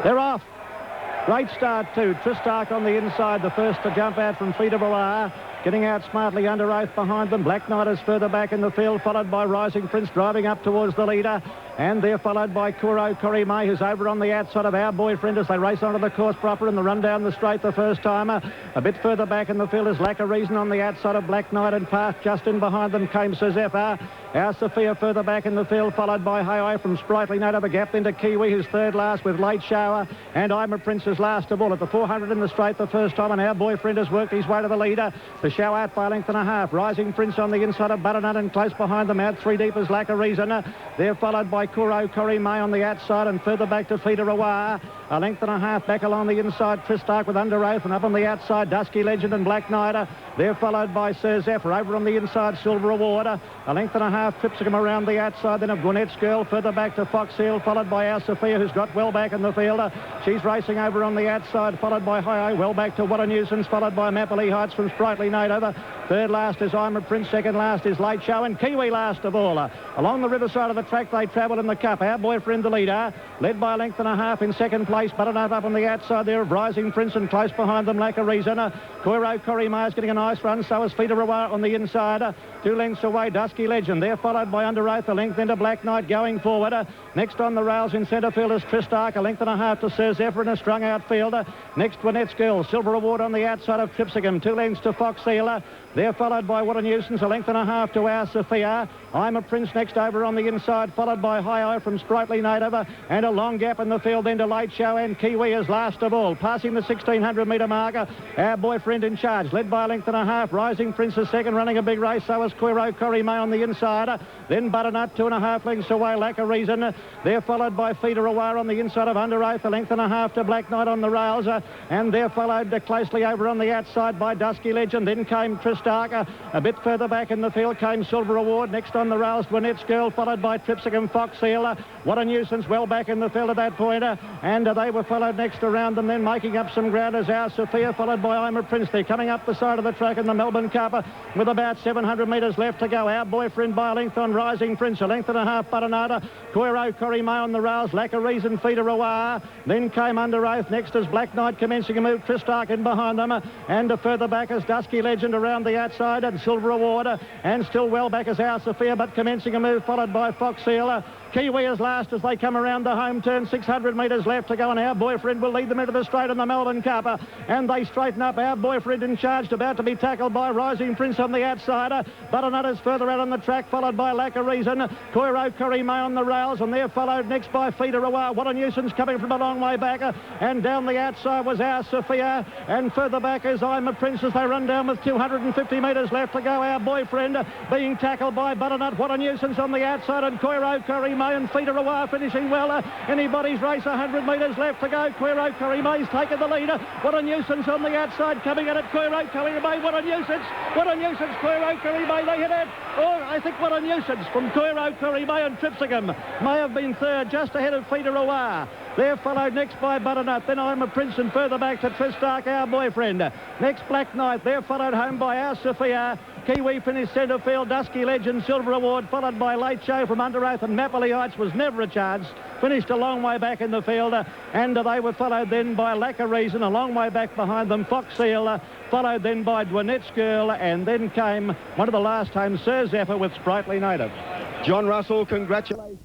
They're off. Great start too. Tristark on the inside, the first to jump out from Feeder Roar. Getting out smartly under oath behind them. Black Knight is further back in the field, followed by Rising Prince driving up towards the leader. And they're followed by Kuro Korime, who's over on the outside of Our Boyfriend as they race onto the course proper in the run down the straight the first timer. A bit further back in the field is Lack of Reason on the outside of Black Knight and past just in behind them came Sir Zephyr. Our Sophia further back in the field, followed by Hi from Sprightly Note of a gap into Kiwi, who's third last with Late Shower. And I'm a Prince is last of all at the 400 in the straight the first time. And Our Boyfriend has worked his way to the leader. The show out by a length and a half. Rising Prince on the inside of Butternut and close behind them out 3 deep is Lack of Reason. They're followed by Kuro Korime on the outside and further back to Feeder Roar. A length and a half back along the inside. Tristark with Under Oath and up on the outside Dusky Legend and Black Knight. They're followed by Sir Zephyr over on the inside Silver Reward. A length and a half Tripsicum around the outside then of Gwinnett's Girl. Further back to Fox Hill followed by Our Sophia who's got well back in the field. She's racing over on the outside followed by Hi well back to What a Nuisance followed by Mapperley Heights from Sprightly Native. Third last is I'm a Prince. Second last is Late Show and Kiwi last of all. Along the riverside of the track they travel in the cup. Our Boyfriend the leader led by a length and a half in second place. Butternut up on the outside there of Rising Prince and close behind them Lack of Reason. Kuro Korime is getting a nice run. So is Feeder Roar on the inside. 2 lengths away Dusky Legend. They're followed by Under Oath. A length into Black Knight going forward. Next on the rails in centre field is Tristark. A length and a half to Sir Zephyr in a strung out field. Next Gwinnett's Girl. Silver Reward on the outside of Tripsicum. 2 lengths to Fox Hill. They're followed by What a Nuisance, a length and a half to Our Sophia. I'm a Prince next over on the inside, followed by Hi from Sprightly Native, and a long gap in the field then to Late Show, and Kiwi is last of all. Passing the 1600 metre marker, Our Boyfriend in charge, led by a length and a half. Rising Prince is second, running a big race, so is Kuro Korime on the inside. Then Butternut, 2.5 lengths away, Lack of Reason. They're followed by Feeder Roar on the inside of Under Oath, a length and a half to Black Knight on the rails, and they're followed closely over on the outside by Dusky Legend. Then came Tristark. A bit further back in the field came Silver Reward. Next on the rails, Gwinnett's Girl, followed by Tripsicum Fox Hill. What a Nuisance, well back in the field at that point. And they were followed next around them, then making up some ground as Our Sophia, followed by I'm a Prince. They're coming up the side of the track in the Melbourne Cup with about 700 metres left to go. Our Boyfriend by a length on Rising Prince, a length and a half Butternut. Kuro Korime on the rails, Lack of Reason, Feeder Roar. Then came Under Oath. Next is Black Knight commencing a move, Tristark in behind them. And further back is Dusky Legend around the outside and Silver Reward. And still well back is Our Sophia, but commencing a move followed by Fox Hill. Kiwi is last as they come around the home turn. 600 metres left to go, and Our Boyfriend will lead them into the straight in the Melbourne Cup. And they straighten up. Our Boyfriend in charge, about to be tackled by Rising Prince on the outside. Butternut is further out on the track, followed by Lack of Reason. Kuro Korime on the rails, and they're followed next by Feeder Roar. What a Nuisance coming from a long way back. And down the outside was Our Sophia. And further back is I'm a Prince as they run down with 250 metres left to go. Our Boyfriend being tackled by Butternut. What a Nuisance on the outside, and Kuro Korime and Feeder Roar finishing well. Anybody's race, 100 metres left to go. Kuro Korime's taken the leader. What a Nuisance on the outside coming at it. Kuro Korime, what a nuisance. What a nuisance, Kuro Korime, they hit it. Oh, I think What a Nuisance from Kuro Korime and Tripsicum may have been third, just ahead of Feeder Roar. They're followed next by Butternut. Then I'm a Prince and further back to Tristark, Our Boyfriend. Next Black Knight. They're followed home by Our Sophia. Kiwi finished centre field. Dusky Legend, Silver Reward, followed by Late Show from Under Oath, and Mapperley Heights was never a chance. Finished a long way back in the field, and they were followed then by Lack of Reason, a long way back behind them, Fox Hill, followed then by Gwinnett's Girl, and then came one of the last home, Sir Zephyr with Sprightly Native. John Russell, congratulations.